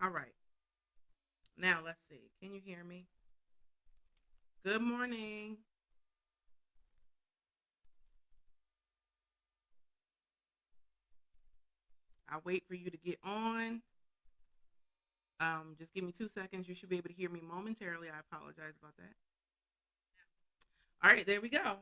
All right. Now let's see. Can you hear me? Good morning. I'll wait for you to get on. Just give me 2 seconds. You should be able to hear me momentarily. I apologize about that. All right, there we go.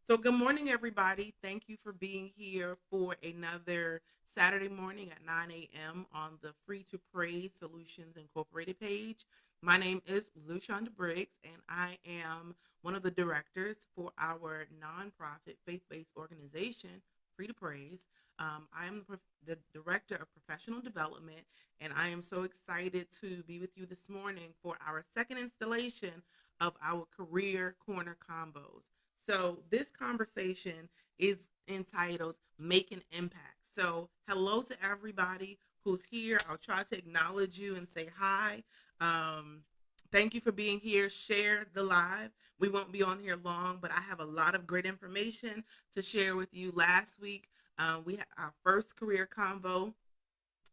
So, good morning, everybody. Thank you for being here for another Saturday morning at 9 a.m. on the Free2Prayz Solutions Incorporated page. My name is Lushonda Briggs, and I am one of the directors for our nonprofit faith based organization, Free to Praise. I am the director of professional development, and I am so excited to be with you this morning for our second installation of our career corner combos. So this conversation is entitled Make an Impact. So hello to everybody who's here. I'll try to acknowledge you and say hi. Um, Thank you for being here. Share the live. We won't be on here long, but I have a lot of great information to share with you. Last week, we had our first career convo,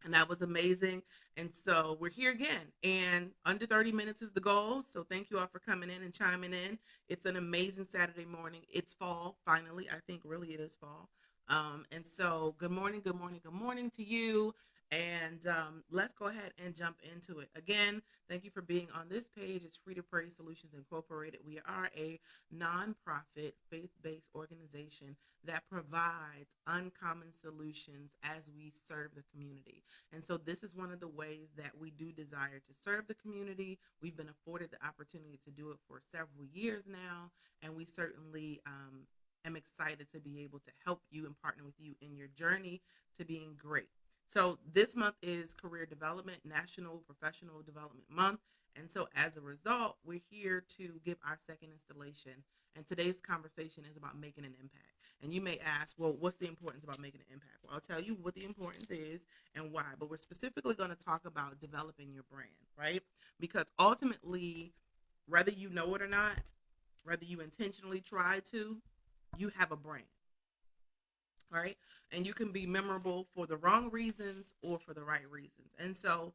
and that was amazing. And so we're here again, and under 30 minutes is the goal. So thank you all for coming in and chiming in. It's an amazing Saturday morning. It's fall, finally. I think really it is fall. And so good morning, good morning, good morning to you. And let's go ahead and jump into it. Again, thank you for being on this page. It's Free to Praise Solutions Incorporated. We are a nonprofit, faith based organization that provides uncommon solutions as we serve the community. And so this is one of the ways that we do desire to serve the community. We've been afforded the opportunity to do it for several years now, and we certainly am excited to be able to help you and partner with you in your journey to being great. So this month is Career Development, National Professional Development Month. And so as a result, we're here to give our second installation. And today's conversation is about making an impact. And you may ask, well, what's the importance about making an impact? Well, I'll tell you what the importance is and why. But we're specifically going to talk about developing your brand, right? Because ultimately, whether you know it or not, whether you intentionally try to, you have a brand, right? And you can be memorable for the wrong reasons or for the right reasons. And so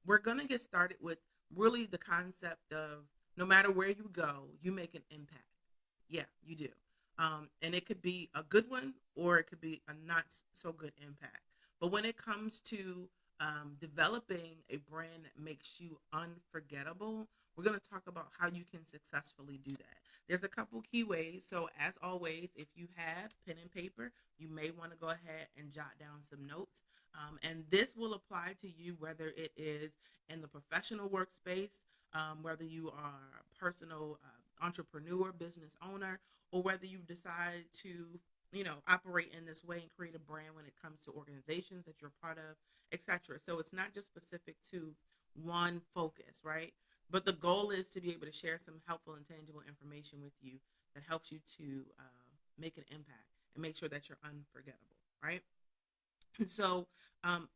we're going to get started with really the concept of no matter where you go, you make an impact. Yeah, you do. And it could be a good one or it could be a not so good impact. But when it comes to developing a brand that makes you unforgettable, we're going to talk about how you can successfully do that. There's a couple key ways. So, as always, if you have pen and paper, you may want to go ahead and jot down some notes. And this will apply to you whether it is in the professional workspace, whether you are a personal entrepreneur, business owner, or whether you decide to operate in this way and create a brand when it comes to organizations that you're part of, etc. So it's not just specific to one focus, right? But the goal is to be able to share some helpful and tangible information with you that helps you to make an impact and make sure that you're unforgettable, right? And so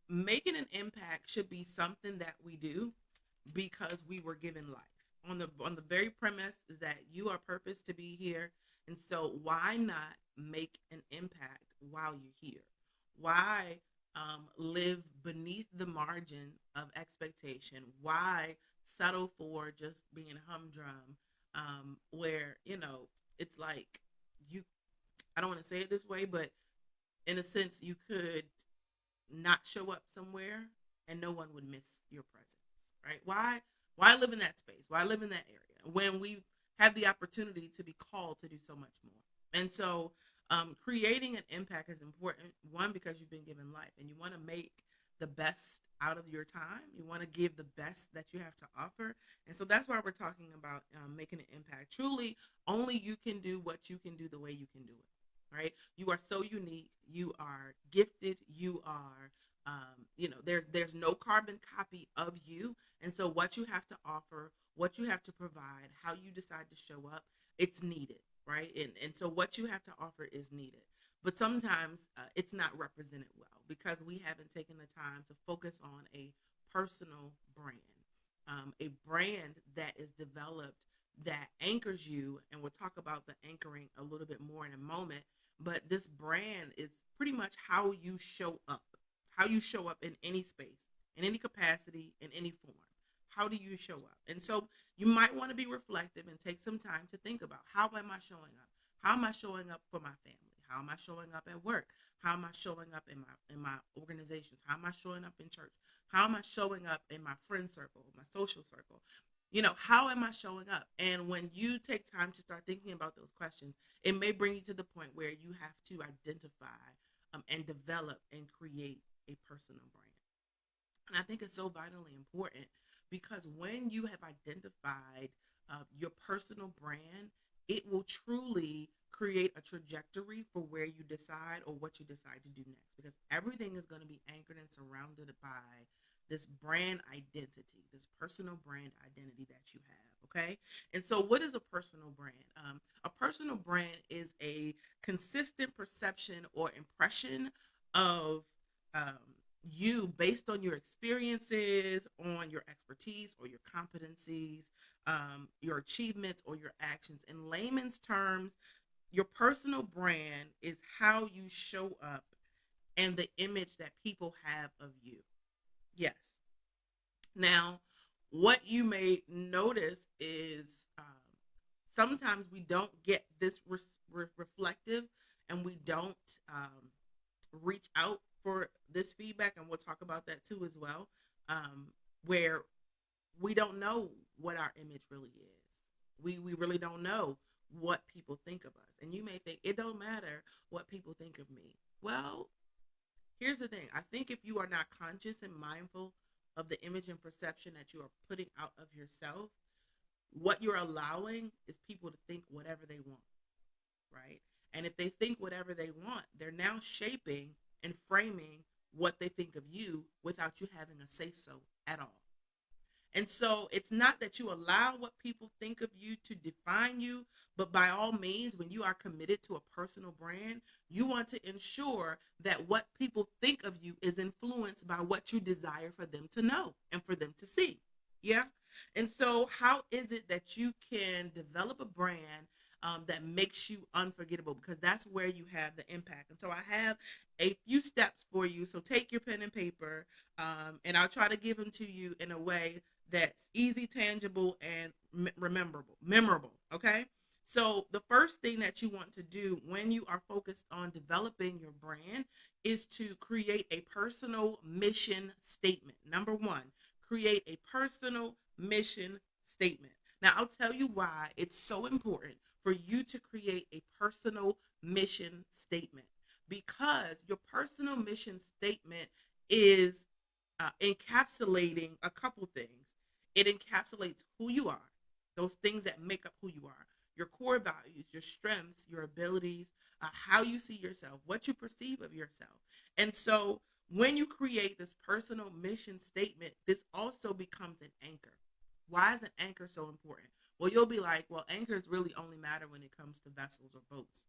making an impact should be something that we do because we were given life. On the very premise is that you are purposed to be here, and so why not make an impact while you're here? Why live beneath the margin of expectation? Why settle for just being humdrum? Where it's like you. I don't want to say it this way, but in a sense, you could not show up somewhere and no one would miss your presence, right? Why live in that space? Why live in that area when we have the opportunity to be called to do so much more? And so creating an impact is important, one, because you've been given life and you want to make the best out of your time. You want to give the best that you have to offer. And so that's why we're talking about making an impact. Truly, only you can do what you can do the way you can do it, right? You are so unique. You are gifted. You are, there's no carbon copy of you. And so what you have to offer, what you have to provide, how you decide to show up, it's needed, right? And so what you have to offer is needed. But sometimes it's not represented well because we haven't taken the time to focus on a personal brand, a brand that is developed that anchors you. And we'll talk about the anchoring a little bit more in a moment. But this brand is pretty much how you show up in any space, in any capacity, in any form. How do you show up? And so you might want to be reflective and take some time to think about, how am I showing up? How am I showing up for my family? How am I showing up at work? How am I showing up in my organizations? How am I showing up in church? How am I showing up in my friend circle, my social circle? How am I showing up? And when you take time to start thinking about those questions, it may bring you to the point where you have to identify and develop and create a personal brand. And I think it's so vitally important, because when you have identified your personal brand, it will truly create a trajectory for where you decide, or what you decide to do next, because everything is going to be anchored and surrounded by this brand identity, this personal brand identity that you have. Okay. And so, what is a personal brand? A personal brand is a consistent perception or impression of um, you, based on your experiences, on your expertise or your competencies, your achievements or your actions. In layman's terms, your personal brand is how you show up and the image that people have of you. Yes. Now, what you may notice is sometimes we don't get this reflective, and we don't reach out for this feedback, and we'll talk about that too as well, where we don't know what our image really is. We really don't know what people think of us. And you may think, it don't matter what people think of me. Well, here's the thing. I think if you are not conscious and mindful of the image and perception that you are putting out of yourself, what you're allowing is people to think whatever they want, right? And if they think whatever they want, they're now shaping and framing what they think of you without you having a say so at all. And so it's not that you allow what people think of you to define you, but by all means, when you are committed to a personal brand, you want to ensure that what people think of you is influenced by what you desire for them to know and for them to see. Yeah. And so how is it that you can develop a brand that makes you unforgettable? Because that's where you have the impact. And so I have a few steps for you. So take your pen and paper, and I'll try to give them to you in a way that's easy, tangible, and memorable. Okay. So the first thing that you want to do when you are focused on developing your brand is to create a personal mission statement. Number one, create a personal mission statement. Now, I'll tell you why it's so important for you to create a personal mission statement, because your personal mission statement is encapsulating a couple things. It encapsulates who you are, those things that make up who you are, your core values, your strengths, your abilities, how you see yourself, what you perceive of yourself. And so when you create this personal mission statement, this also becomes an anchor. Why is an anchor so important? Well, you'll be like, well, anchors really only matter when it comes to vessels or boats.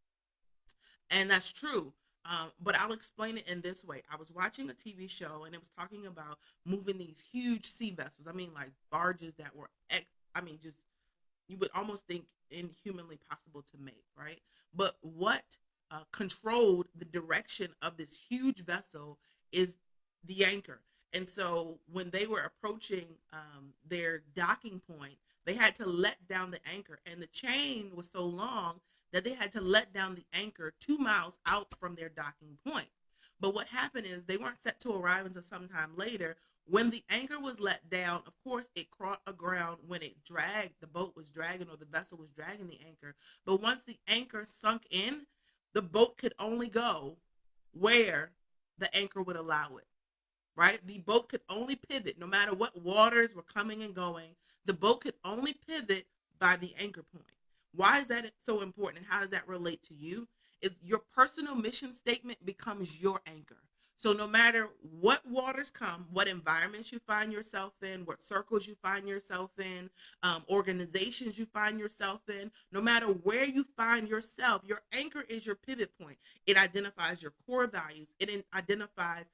And that's true. But I'll explain it in this way. I was watching a TV show, and it was talking about moving these huge sea vessels. I mean, like barges that were, just you would almost think inhumanly possible to make, right? But what controlled the direction of this huge vessel is the anchor. And so when they were approaching their docking point, they had to let down the anchor, and the chain was so long that they had to let down the anchor 2 miles out from their docking point. But what happened is they weren't set to arrive until sometime later. When the anchor was let down, of course, it caught aground when it dragged, the boat was dragging, or the vessel was dragging the anchor. But once the anchor sunk in, the boat could only go where the anchor would allow it, right? The boat could only pivot no matter what waters were coming and going. The boat could only pivot by the anchor point. Why is that so important, and how does that relate to you? Is your personal mission statement becomes your anchor. So no matter what waters come, what environments you find yourself in, what circles you find yourself in, organizations you find yourself in, no matter where you find yourself, your anchor is your pivot point. It identifies your core values. It identifies,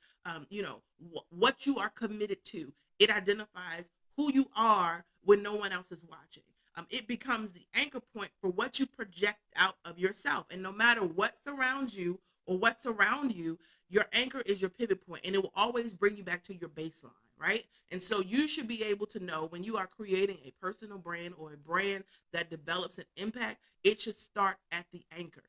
what you are committed to. It identifies who you are when no one else is watching. It becomes the anchor point for what you project out of yourself. And no matter what surrounds you or what's around you, your anchor is your pivot point, and it will always bring you back to your baseline, right? And so you should be able to know when you are creating a personal brand or a brand that develops an impact, it should start at the anchor,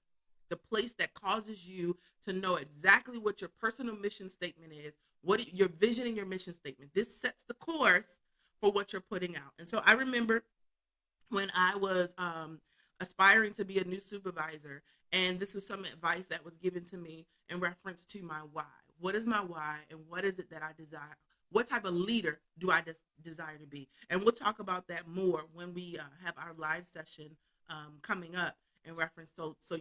the place that causes you to know exactly what your personal mission statement is, what your vision and your mission statement. This sets the course for what you're putting out. And so I remember when I was aspiring to be a new supervisor, and this was some advice that was given to me in reference to my why. What is my why, and what is it that I desire? What type of leader do I desire to be? And we'll talk about that more when we have our live session coming up in reference to the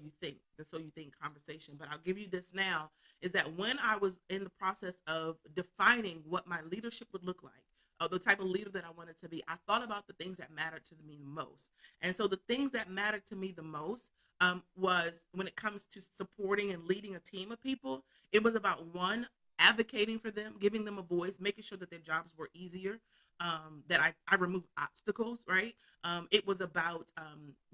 So You Think conversation. But I'll give you this now, is that when I was in the process of defining what my leadership would look like, the type of leader that I wanted to be, I thought about the things that mattered to me the most. And so the things that mattered to me the most was when it comes to supporting and leading a team of people, it was about one, advocating for them, giving them a voice, making sure that their jobs were easier, that I removed obstacles, right? It was about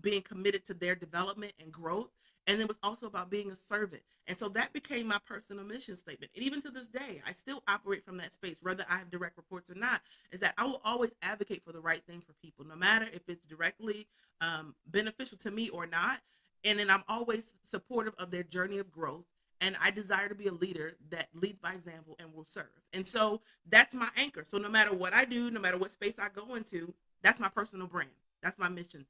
being committed to their development and growth. And it was also about being a servant. And so that became my personal mission statement. And even to this day, I still operate from that space, whether I have direct reports or not, is that I will always advocate for the right thing for people, no matter if it's directly beneficial to me or not. And then I'm always supportive of their journey of growth. And I desire to be a leader that leads by example and will serve. And so that's my anchor. So no matter what I do, no matter what space I go into, that's my personal brand. That's my mission.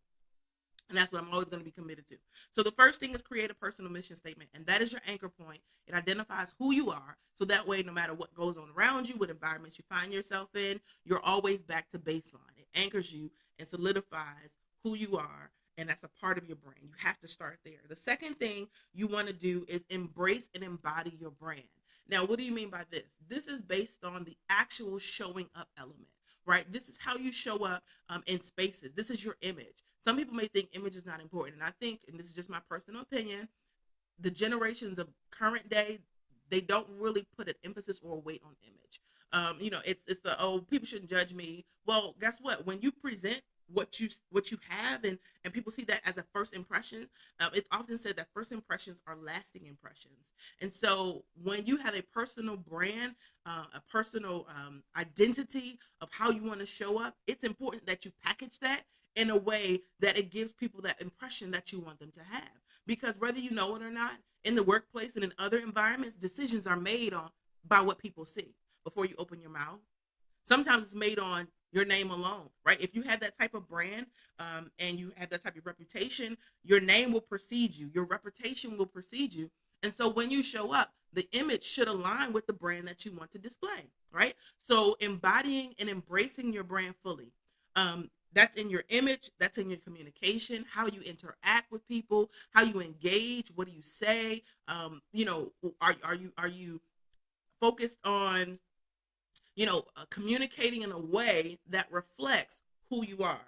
And that's what I'm always going to be committed to. So the first thing is create a personal mission statement. And that is your anchor point. It identifies who you are. So that way, no matter what goes on around you, what environments you find yourself in, you're always back to baseline. It anchors you and solidifies who you are. And that's a part of your brand. You have to start there. The second thing you want to do is embrace and embody your brand. Now, what do you mean by this? This is based on the actual showing up element, right? This is how you show up in spaces. This is your image. Some people may think image is not important. And I think, and this is just my personal opinion, the generations of current day, they don't really put an emphasis or a weight on image. It's the, oh, people shouldn't judge me. Well, guess what? When you present what you have, and people see that as a first impression, it's often said that first impressions are lasting impressions. And so when you have a personal brand, a personal identity of how you want to show up, it's important that you package that in a way that it gives people that impression that you want them to have. Because whether you know it or not, in the workplace and in other environments, decisions are made on by what people see before you open your mouth. Sometimes it's made on your name alone, right? If you have that type of brand and you have that type of reputation, your name will precede you. Your reputation will precede you. And so when you show up, the image should align with the brand that you want to display, right? So embodying and embracing your brand fully. That's in your image, that's in your communication, how you interact with people, how you engage, what do you say? Are you focused on communicating in a way that reflects who you are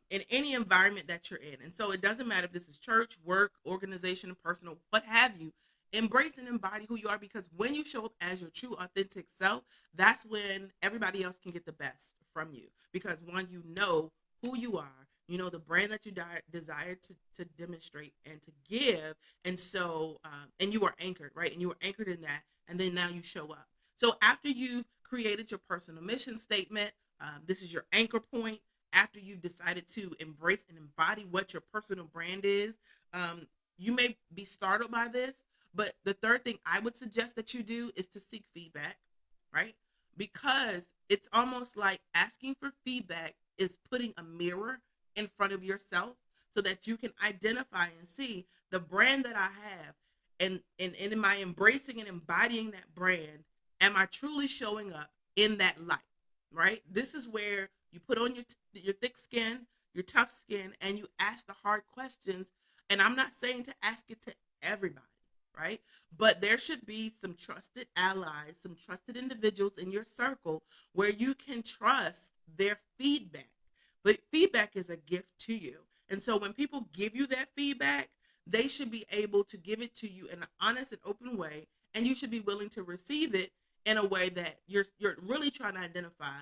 in any environment that you're in. And so it doesn't matter if this is church, work, organization, personal, what have you. Embrace and embody who you are, because when you show up as your true, authentic self, that's when everybody else can get the best from you. Because one, you know who you are, you know the brand that you desire to demonstrate and to give. And so, and you are anchored, right? And you are anchored in that. And then now you show up. So after you've created your personal mission statement, this is your anchor point. After you've decided to embrace and embody what your personal brand is, you may be startled by this, but the third thing I would suggest that you do is to seek feedback, right? Because it's almost like asking for feedback is putting a mirror in front of yourself so that you can identify and see the brand that I have. And in my embracing and embodying that brand, am I truly showing up in that light, right? This is where you put on your thick skin, your tough skin, and you ask the hard questions. And I'm not saying to ask it to everybody, right? But there should be some trusted allies, some trusted individuals in your circle where you can trust their feedback. But feedback is a gift to you. And so when people give you that feedback, they should be able to give it to you in an honest and open way, and you should be willing to receive it in a way that you're really trying to identify,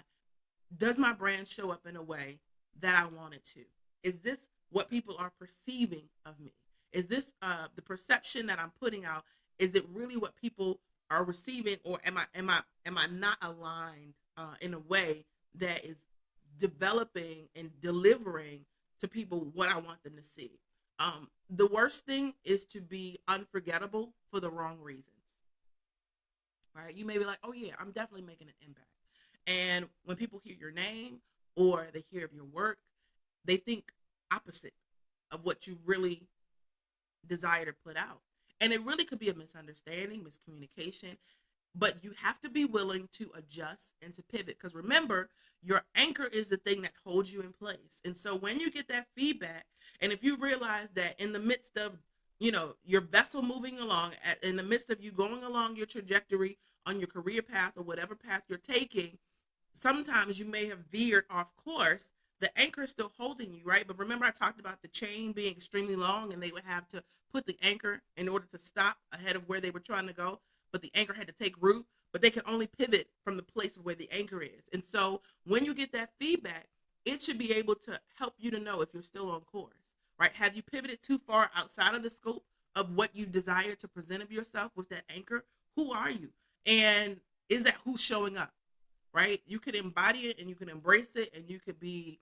does my brand show up in a way that I want it to? Is this what people are perceiving of me? Is this the perception that I'm putting out? Is it really what people are receiving, or am I not aligned in a way that is developing and delivering to people what I want them to see? The worst thing is to be unforgettable for the wrong reasons. Right? You may be like, oh yeah, I'm definitely making an impact. And when people hear your name or they hear of your work, they think opposite of what you really desire to put out. And it really could be a misunderstanding, miscommunication, but you have to be willing to adjust and to pivot, because remember, your anchor is the thing that holds you in place. And so when you get that feedback, and if you realize that in the midst of your vessel moving along, in the midst of you going along your trajectory on your career path or whatever path you're taking, sometimes you may have veered off course. The anchor is still holding you, right? But remember, I talked about the chain being extremely long, and they would have to put the anchor in order to stop ahead of where they were trying to go. But the anchor had to take root, but they can only pivot from the place of where the anchor is. And so when you get that feedback, it should be able to help you to know if you're still on course, right? Have you pivoted too far outside of the scope of what you desire to present of yourself with that anchor? Who are you? And is that who's showing up? Right? You could embody it and you can embrace it and you could be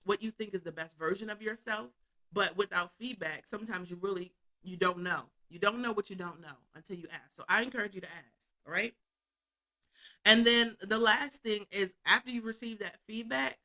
what you think is the best version of yourself, but without feedback, sometimes you don't know. You don't know what you don't know until you ask. So I encourage you to ask, all right? And then the last thing is, after you receive that feedback,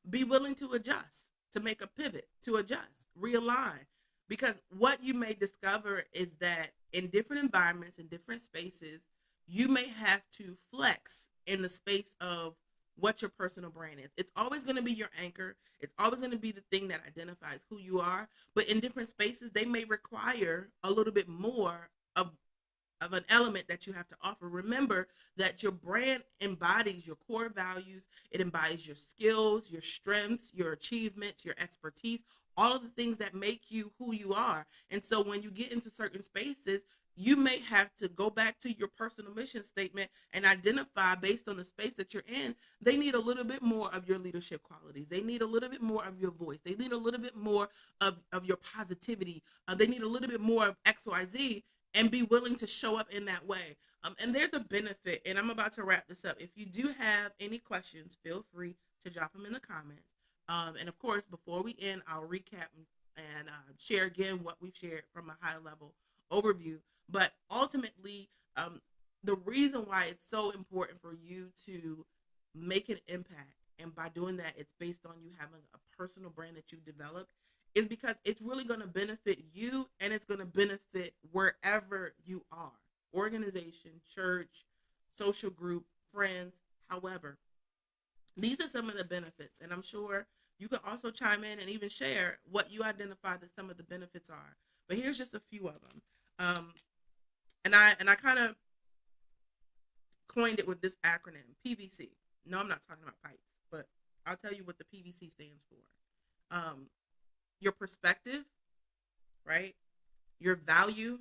be willing to adjust, to make a pivot, to adjust, realign. Because what you may discover is that in different environments, in different spaces, you may have to flex in the space of what your personal brand is. It's always going to be your anchor. It's always going to be the thing that identifies who you are. But in different spaces, they may require a little bit more of an element that you have to offer. Remember that your brand embodies your core values. It embodies your skills, your strengths, your achievements, your expertise, all of the things that make you who you are. And so when you get into certain spaces, you may have to go back to your personal mission statement and identify, based on the space that you're in, they need a little bit more of your leadership qualities. They need a little bit more of your voice. They need a little bit more of your positivity. They need a little bit more of XYZ, and be willing to show up in that way. And there's a benefit, and I'm about to wrap this up. If you do have any questions, feel free to drop them in the comments. And of course, before we end, I'll recap and share again what we've shared from a high level overview. But ultimately, the reason why it's so important for you to make an impact, and by doing that, it's based on you having a personal brand that you've developed, is because it's really going to benefit you, and it's going to benefit wherever you are: organization, church, social group, friends. However, these are some of the benefits, and I'm sure you can also chime in and even share what you identify that some of the benefits are. But here's just a few of them. And I kind of coined it with this acronym, PVC. No, I'm not talking about pipes, but I'll tell you what the PVC stands for. Your perspective, right? Your value,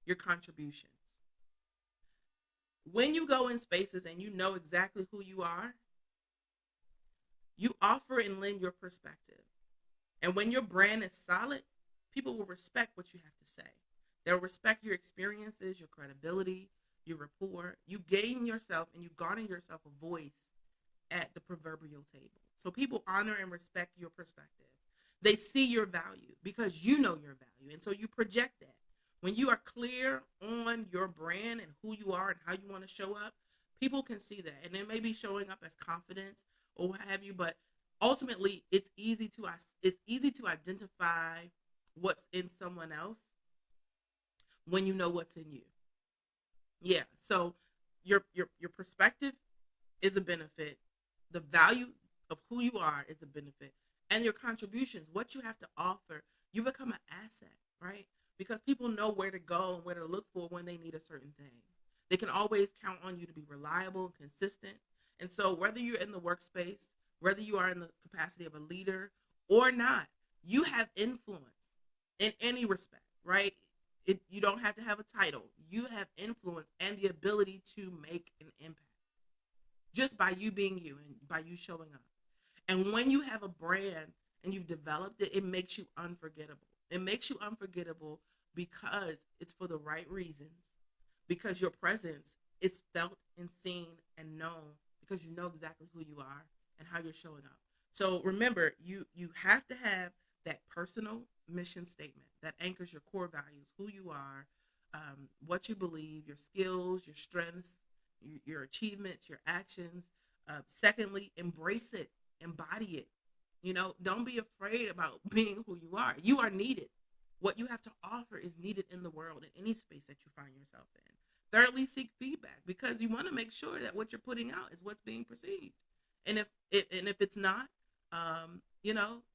your contributions. When you go in spaces and you know exactly who you are, you offer and lend your perspective. And when your brand is solid, people will respect what you have to say. They'll respect your experiences, your credibility, your rapport. You gain yourself and you garner yourself a voice at the proverbial table. So people honor and respect your perspective. They see your value because you know your value. And so you project that. When you are clear on your brand and who you are and how you want to show up, people can see that. And it may be showing up as confidence or what have you, but ultimately it's easy to identify what's in someone else when you know what's in you. Yeah. So your perspective is a benefit. The value of who you are is a benefit. And your contributions, what you have to offer, you become an asset, right? Because people know where to go and where to look for when they need a certain thing. They can always count on you to be reliable and consistent. And so whether you're in the workspace, whether you are in the capacity of a leader or not, you have influence in any respect, right? You don't have to have a title. You have influence and the ability to make an impact just by you being you and by you showing up. And when you have a brand and you've developed it, it makes you unforgettable. It makes you unforgettable because it's for the right reasons, because your presence is felt and seen and known, because you know exactly who you are and how you're showing up. So remember, you have to have that personal mission statement that anchors your core values, who you are, what you believe, your skills, your strengths, your achievements, your actions. Secondly, embrace it, embody it. Don't be afraid about being who you are. You are needed. What you have to offer is needed in the world, in any space that you find yourself in. Thirdly, seek feedback, because you want to make sure that what you're putting out is what's being perceived. And if it's not,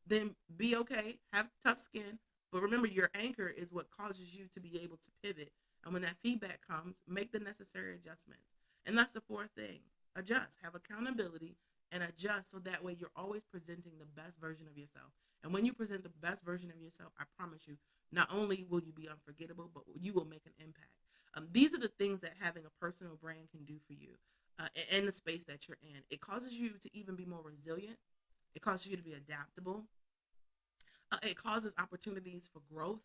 then be okay. Have tough skin, but remember, your anchor is what causes you to be able to pivot. And when that feedback comes, make the necessary adjustments. And that's the fourth thing: adjust, have accountability, and adjust, so that way you're always presenting the best version of yourself. And when you present the best version of yourself, I promise you, not only will you be unforgettable, but you will make an impact. These are the things that having a personal brand can do for you in the space that you're in. It causes you to even be more resilient. It causes you to be adaptable. It causes opportunities for growth.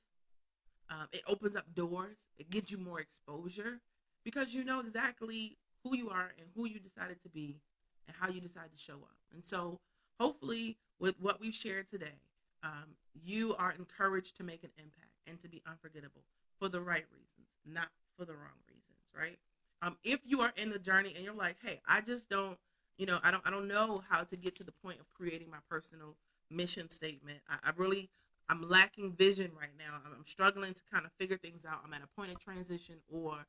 It opens up doors. It gives you more exposure, because you know exactly who you are and who you decided to be and how you decide to show up. And so, hopefully, with what we've shared today, you are encouraged to make an impact and to be unforgettable for the right reasons, not for the wrong reasons, right? If you are in the journey and you're like, hey, I just don't, I don't know how to get to the point of creating my personal mission statement. I'm lacking vision right now. I'm struggling to kind of figure things out. I'm at a point of transition or,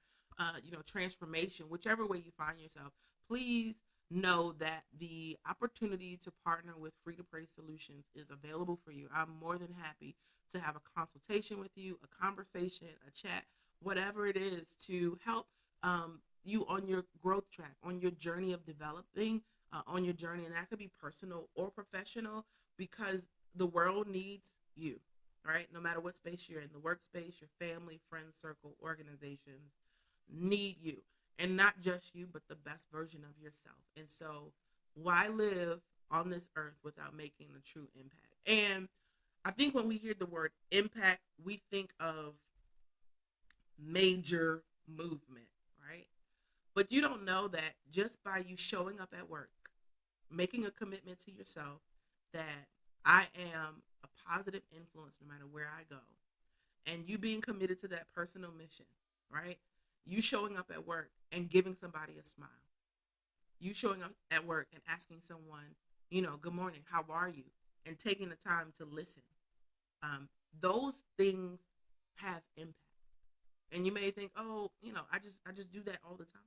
transformation, whichever way you find yourself. Please know that the opportunity to partner with Free2Prayz Solutions is available for you. I'm more than happy to have a consultation with you, a conversation, a chat, whatever it is, to help you on your growth track, on your journey of developing, on your journey, and that could be personal or professional, because the world needs you, right? No matter what space you're in, the workspace, your family, friends, circle, organizations need you, and not just you, but the best version of yourself. And so, why live on this earth without making a true impact? And I think when we hear the word impact, we think of major movement, right? But you don't know that just by you showing up at work, making a commitment to yourself that I am a positive influence no matter where I go, and you being committed to that personal mission, right? You showing up at work and giving somebody a smile. You showing up at work and asking someone, good morning, how are you? And taking the time to listen. Those things have impact. And you may think, oh, I just do that all the time.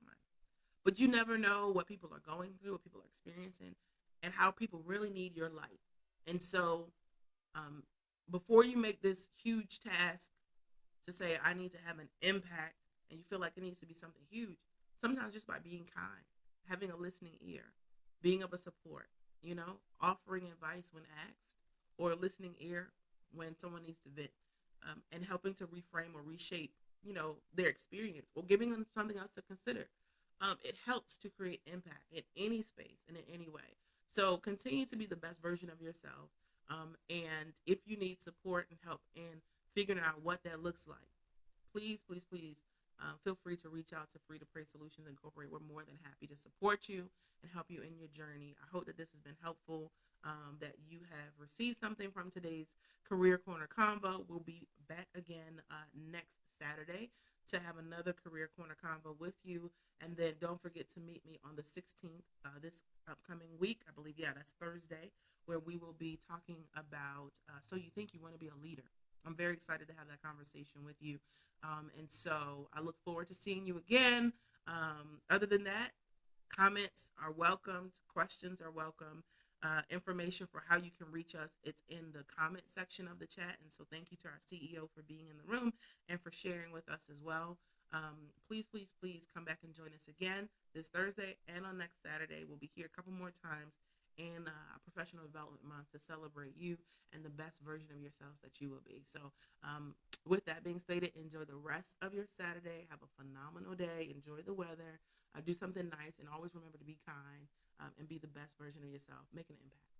But you never know what people are going through, what people are experiencing, and how people really need your light. And so, before you make this huge task to say, I need to have an impact, and you feel like it needs to be something huge, sometimes just by being kind, having a listening ear, being of a support, offering advice when asked, or a listening ear when someone needs to vent, and helping to reframe or reshape, their experience, or giving them something else to consider. It helps to create impact in any space and in any way. So continue to be the best version of yourself. And if you need support and help in figuring out what that looks like, please, please, please feel free to reach out to Free2Prayz Solutions Inc. We're more than happy to support you and help you in your journey. I hope that this has been helpful, that you have received something from today's Career Corner Convo. We'll be back again next Saturday to have another Career Corner Convo with you. And then don't forget to meet me on the 16th, this upcoming week. I believe, that's Thursday, where we will be talking about So You Think You Want to Be a Leader. I'm very excited to have that conversation with you. And so I look forward to seeing you again. Other than that, comments are welcomed. Questions are welcome. Information for how you can reach us, it's in the comment section of the chat. And so thank you to our CEO for being in the room and for sharing with us as well. Please, please, please come back and join us again this Thursday and on next Saturday. We'll be here a couple more times in Professional Development Month to celebrate you and the best version of yourselves that you will be. So with that being stated, enjoy the rest of your Saturday. Have a phenomenal day. Enjoy the weather. Do something nice, and always remember to be kind, and be the best version of yourself. Make an impact.